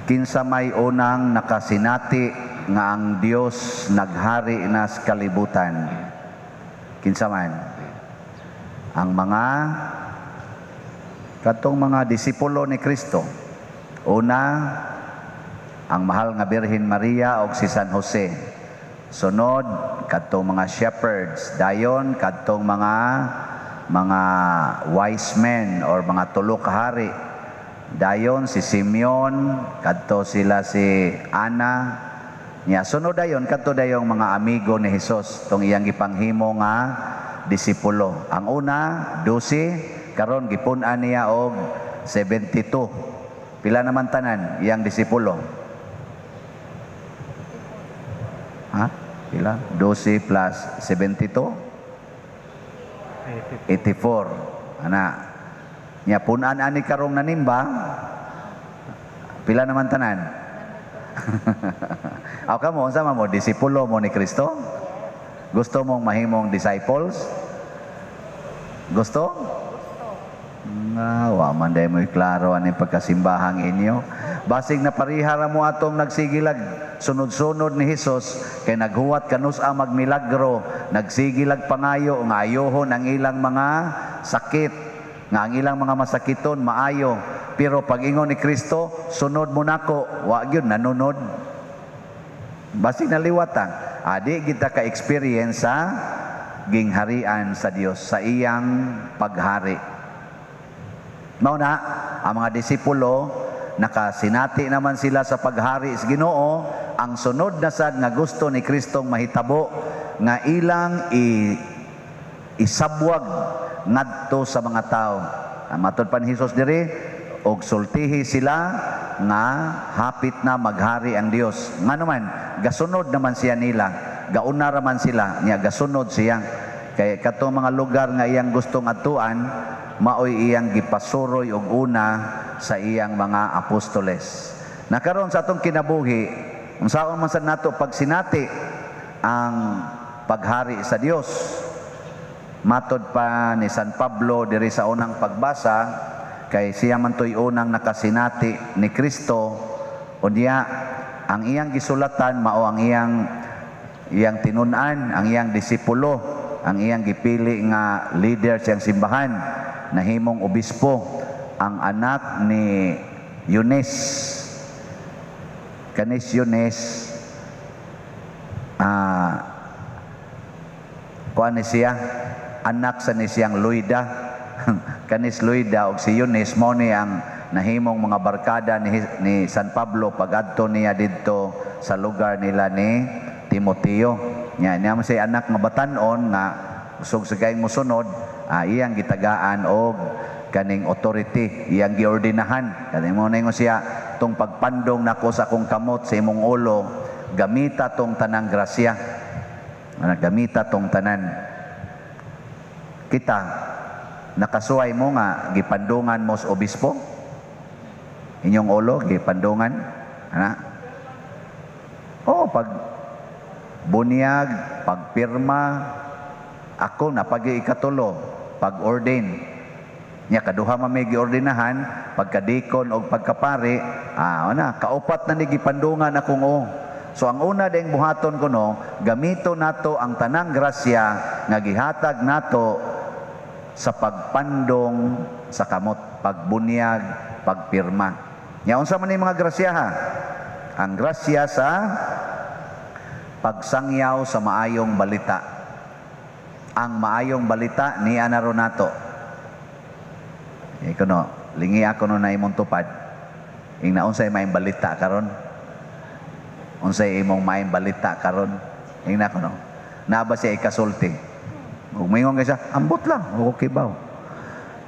Kinsa may unang nakasinati nga ang Dios naghari na sa kalibutan? Kinsa man? Ang mga katong mga disipulo ni Kristo. Una, ang mahal nga Birhen Maria o si San Jose. Sunod, katong mga shepherds. Dayon, katong mga wise men or mga tulo ka hari. Dayon si Simeon, kadto sila si Ana. Nya sunod dayon kadto dayong mga amigo ni Hesus tong iyang gipanghimo nga disipulo. Ang una 12, karon gipun-an niya og 72. Pila naman tanan iyang disipulo? Ha? Pila? 12 plus 72? 84. Ana. Nya punan ani karong nanimba. Pila naman tanan? Aw kamo unsa man mo disipulo mo ni Kristo? Gusto mong mahimong disciples? Gusto? Wa man day mo klaro ani pagkasimbahang inyo. Basig na parihara mo atong nagsigilag sunod-sunod ni Hesus kay naghuwat kanus-a magmilagro, nagsigilag pangayo nga ayohon ang ilang mga sakit. Nga ang ilang mga masakiton maayo, pero pag ingon ni Kristo sunod mo nako, wa gyud nanunod. Basig naliwatan, adi kita ka experience sa gingharian sa Dios sa iyang paghari. Mao na ang mga disipulo nakasinati naman sila sa paghari sa Ginoo. Ang sunod na sad nga gusto ni Kristong mahitabo nga ilang isabwag ngadto sa mga tao. Matod pa ni Hesus diri, og sultihi sila nga hapit na maghari ang Dios. Ngano man gasunod naman siya nila, gauna raman sila nya gasunod siya. Kay katong mga lugar nga iyang gustong atuan, maoy iyang gipasuroy og una sa iyang mga apostoles. Nakaron sa atong kinabuhi, unsaon man sad nato pagsinati ang paghari sa Dios. Matod pa ni San Pablo diri sa unang pagbasa, kay siya man to'y unang nakasinati ni Kristo, unya ang iyang gisulatan mao ang iyang tinun-an, ang iyang disipulo, ang iyang gipili nga leader siyang simbahan, nahimong obispo, ang anak ni Eunice. Kanis Eunice, kuan ni siya, anak sa ni siyang Loida. Kanis Loida og si Eunice mo ni ang nahimong mga barkada ni San Pablo pag-adto niya didto sa lugar nila ni Timoteo. Nya niya mo siya anak nga batan-on nga usog sa gayng mosunod, iyang gitagaan og kaning authority, iyang giordinahan. Kani mo na siya tong pagpandong nako sa akong kamot sa imong ulo, gamita tong tanang grasya. Gamita tong tanan. Kita nakasuway mo nga gipandungan mo sa obispo, inyong ulo gipandungan ana. Pag bunyag, pagpirma, ako na pag ikatulo, pag-ordain nya kaduha man may giordinahan, pagkadikon o pagkapari, kaupat na ni gipandungan akong So ang una ding buhaton ko gamito nato ang tanang grasya nga gihatag nato sa pagpandong sa kamot, pagbunyag, pagpirma. Nya unsa man ni mga grasya ha? Ang grasya sa pagsangyaw sa maayong balita. Ang maayong balita ni anaro nato. Lingi ako na imong tupad. Ing naunsay maayong balita karon? Unsay imong maayong balita karon? Ing nako na ba siya ikasulti? Kung mayroon ka siya, ambot lang, okay ba?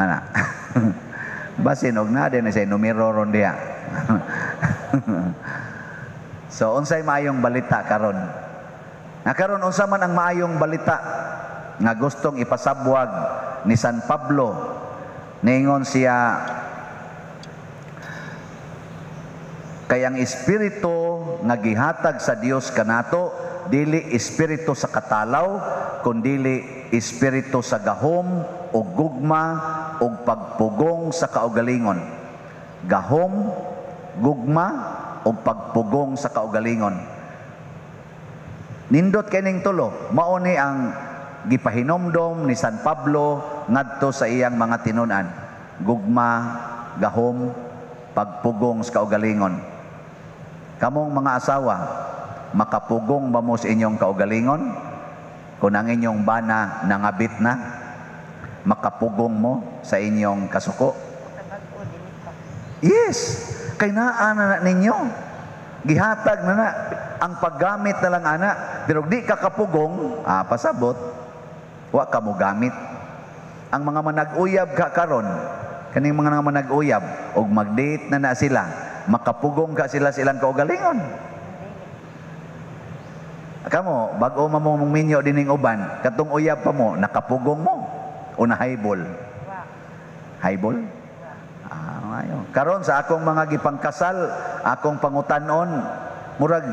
Ana. Basin, og na din na siya, numero ron diya. So, unsay maayong balita karon? Nakaroon, unsa man ang maayong balita nga gustong ipasabwag ni San Pablo, ningon siya, kay ang espiritu nga gihatag sa Dios kanato, dili espiritu sa katalaw, kundili espiritu sa gahom o gugma o pagpugong sa kaugalingon. Gahom, gugma o pagpugong sa kaugalingon. Nindot kining tulo, mao ni ang gipahinomdom ni San Pablo ngadto sa iyang mga tinun-an. Gugma, gahom, pagpugong sa kaugalingon. Kamong mga asawa, makapugong ba mo sa inyong kaugalingon? Kung ang inyong bana nangabit na, makapugong mo sa inyong kasuko? Yes, kay naa na ninyo. Gihatag na ang paggamit na lang ana, pero di ka kapugong, pasabot, wa ka mo gamit. Ang mga manag-uyab ka karon, kaning mga manag-uyab, og mag-date na sila, makapugong ka sila silang kaugalingon. Kamo, bago mo mong minyo dining uban, katong uyab pa mo, nakapugong mo, o na highball? Highball? Ayo. Karon sa akong mga gipangkasal, akong pangutanon, murag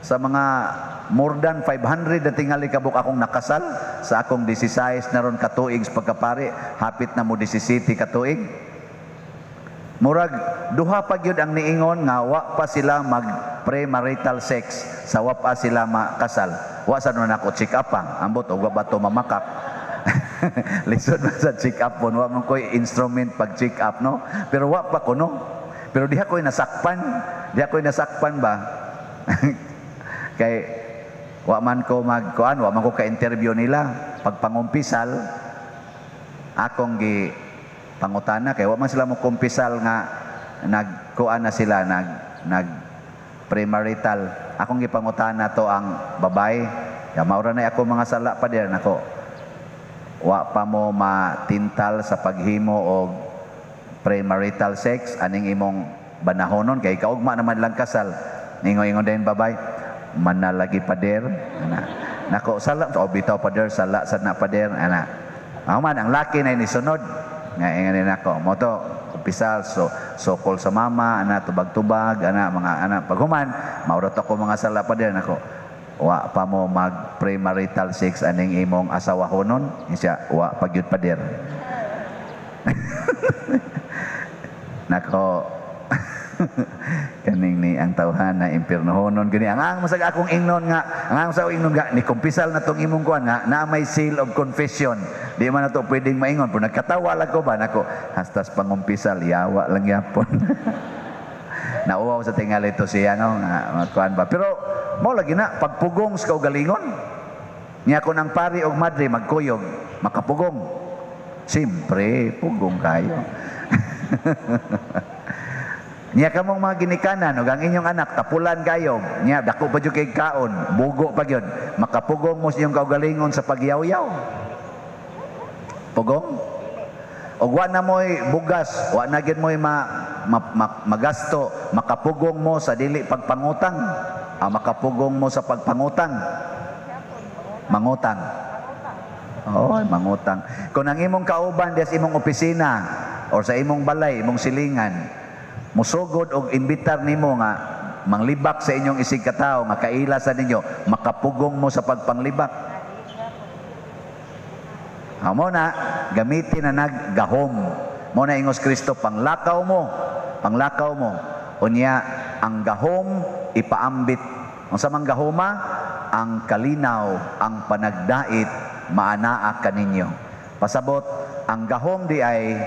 sa mga more than 500 na tingali kabuk akong nakasal sa akong 16 na ron katuig sa pagkapari, hapit na mo 17 katuig. Murag duha pa gyud ang niingon nga wa pa sila mag premarital sex, sa wa pa sila makasal. Wa sa nun ako check up pa, ambot og wa ba to mamakak. Lisod na sa check up pon, wa man koy instrument pag check up, no? Pero wa pa ko, no? Pero diha koy nasakpan ba? Kay wa man ko magkuan, wa man ko ka-interview nila pagpangumpisal, akong gi pangutana kay wa man sila mo kumpisal nga nagkuan na sila nag premarital. Akong gipangutana to ang babae, ya maura na ako mga sala pa diyan nako. Wa pa mo matintal sa paghimo og premarital sex aning imong banahonon kay kaugma naman lang kasal. Ningo-ingon din babay, manalagi pader ana. Nako sala o bitaw pader sala sad na pader ana. Man ang laki na ni sunod nga ingon nako mo to kumpisal sokol sa mama ana tubag-tubag ana mga ana paghuman maurot ako mga sala pader nako. Wa pa mo mag premarital sex aning imong asawahonon siya wa pagyud pader. Nako kaning ni ang tawhan na impiernohonon gani ang masag akong ingnon nga ang sa ingnon nga ni kumpisal na tong imong kuan nga na may seal of confession di man nato pwedeng maingon pero nagkatawa lang ko ba nako hastas pangumpisal yawa lang yapon. Nauwaw sa tingali to siya no nga kuan ba pero mo lagi na pagpugong sa kaugalingon niya ko nang pari og madre magkuyog makapugong simpre pugong kayo. Niya kamong mga ginikanan ug ang inyong anak tapulan kayo niya dako pa jud kay kaon bugo pa gyud makapugong mo sa inyong kaugalingon sa pagyaw-yaw pugong ug wa na moy bugas wa na gyud moy magasto makapugong mo sa dili pagpangutang makapugong mo sa pagpangutang mangutang mangutang kung ang imong kauban des imong opisina or sa imong balay imong silingan musugod og imbitar nimo nga manglibak sa inyong isig katawo nga kaila sa ninyo makapugong mo sa pagpanglibak. Amo na gamitin na naggahom mo na ingos Kristo panglakaw mo unya ang gahom ipaambit unsa man gahoma ang kalinaw ang panagdait maanaa kaninyo pasabot ang gahom di ay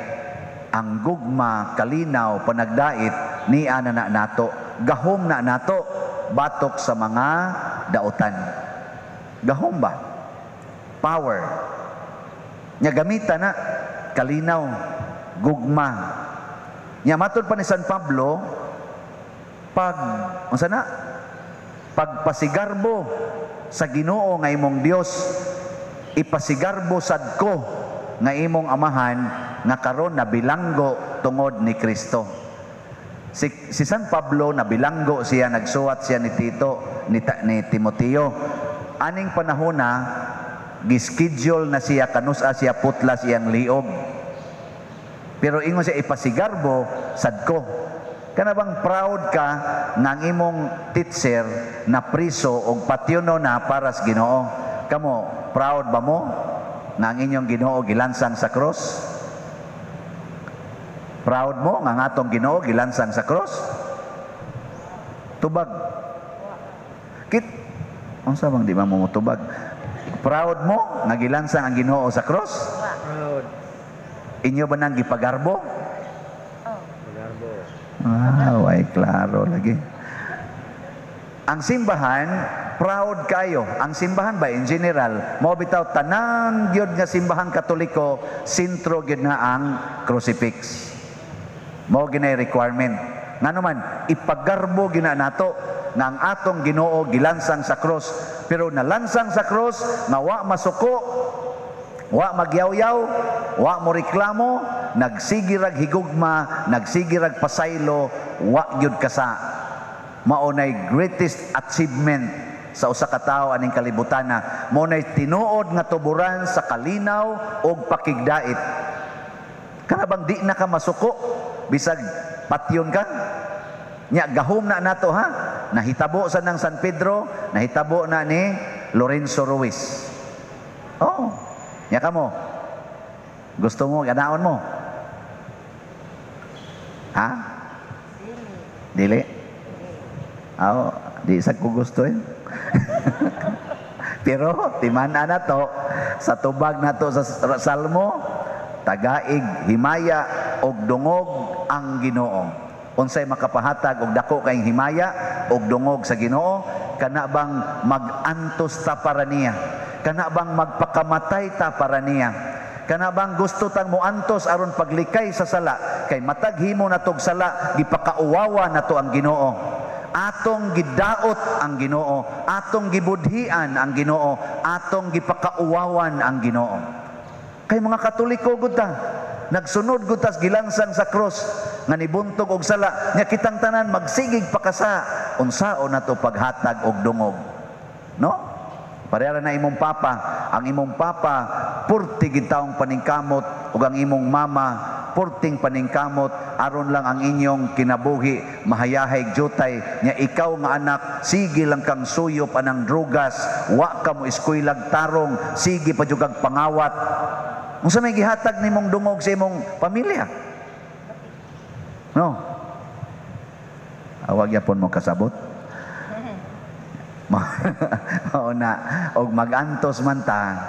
ang gugma, kalinaw, panagdait, niya na nato, gahom na nato, batok sa mga dautan. Gahom ba? Power. Nya gamita na, kalinaw, gugma. Nya matod pa ni San Pablo, pagpasigarbo sa Ginoo nga imong Dios, ipasigarbo sadko nga imong amahan nga karon nabilanggo tungod ni Kristo. Si San Pablo nabilanggo siya, nagsuwat siya ni Timoteo. Aning panahona gischedule na siya kanusa siya putla siyang liog. Pero ingon siya ipasigarbo sadko. Kana bang proud ka ng imong teacher na priso og patyuno na para sa Ginoo? Kamo proud ba mo na ang inyong Ginoo gilansang sa cross? Proud mo nga atong Ginoo gilansang sa cross? mutubag. Unsa bang di man mo mutubag? Proud mo nga gilansang ang Ginoo sa cross? Proud. Inyo ba nang gipagarbo? Pagarbo. Ay, klaro lagi. Ang simbahan, proud kayo. Ang simbahan ba, in general, mo bitaw tanang gyud nga simbahan Katoliko, sentro gyud nga ang crucifix. Mo ginay requirement. Ngano man, ipagarbo gina nato nga ang atong Ginoo gilansang sa cross. Pero nalansang sa cross, nga wa masuko, wa magyaw-yaw, wa mo reklamo, nagsigirag higugma, nagsigirag pasaylo, wa gyud kasa. Maunay greatest achievement sa usa ka tawo aning kalibutan na maunay tinuod nga tuburan sa kalinaw ug pakigdait. Kana bang di na ka masuko bisag patyon ka? Nya gahom na nato ha. Nahitabo sa nang San Pedro, nahitabo na ni Lorenzo Ruiz. Oh, nya kamo. Gusto mo ganaon mo? Ha? Dili. Di sa ko gusto eh. Pero timana na to sa tubag na to sa Salmo, tagaig, himaya og dungog ang Ginoo. Unsay makapahatag og dako kay himaya og dungog sa Ginoo? Kana bang mag-antos ta para niya? Kana bang magpakamatay ta para niya? Kana bang gusto tang muantos aron paglikay sa sala? Kay matag himo natog sala, gipakauwawa nato ang Ginoo. Atong gidaot ang Ginoo, atong gibudhian ang Ginoo, atong gipakauwawan ang Ginoo. Kay mga Katoliko gud ta, nagsunod gud ta gilansang sa cross nga nibuntog og sala, nya kitang tanan magsigig pakasa unsaon nato paghatag og dungog. No? Pareha na imong papa, ang imong papa purti gid taong paningkamot ug ang imong mama purting paningkamot aron lang ang inyong kinabuhi mahayahay jutay nya ikaw nga anak sige lang kang suyop anang drugas wa ka mo eskwelaag tarong sige pa jud kag pangawat unsa may gihatag nimong dungog sa imong pamilya no awag yapon mo kasabot mao na og magantos man ta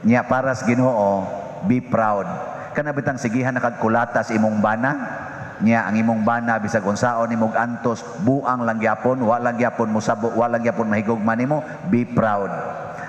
nya para sa Ginoo be proud kana bitang sigihan na kagkulatas imong bana nya ang imong bana bisag unsaon imong antos buang lang gyapon wa lang gyapon mo sabo wa lang gyapon mahigugman nimo be proud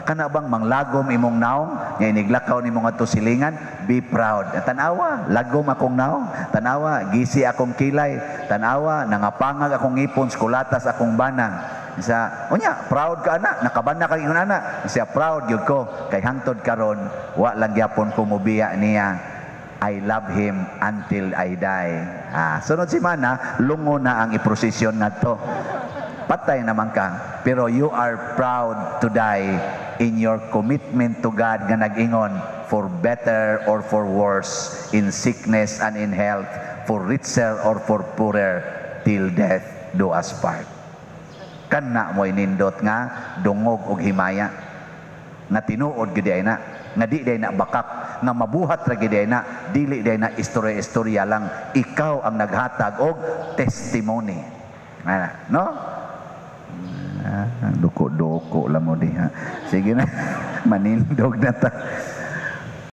kana bang manglagom imong naong nya iniglakaw nimo ngadto silingan be proud tanawa lagom akong naong tanawa gisi akong kilay tanawa nangapangag akong ngipon sa kulatas akong bana isa unya proud ka ana nakabana ka ingon ana siya proud gyud ko kay hangtod karon wa lang gyapon ko mobiya niya I love him until I die. Sunod si Mana, lungo na ang iprosesyon na to. Patay naman ka. Pero you are proud to die in your commitment to God nga nag-ingon, for better or for worse, in sickness and in health, for richer or for poorer, till death do us part. Kana mo inindot nga, dungog og himaya. Nga tinuod gid ay na, nga di day na bakak, nga mabuhat ra gid ay na, dili day na istorya-istorya lang, ikaw ang naghatag og testimony. No? Duko-duko lang mo di ha. Sige na, manindog na ta.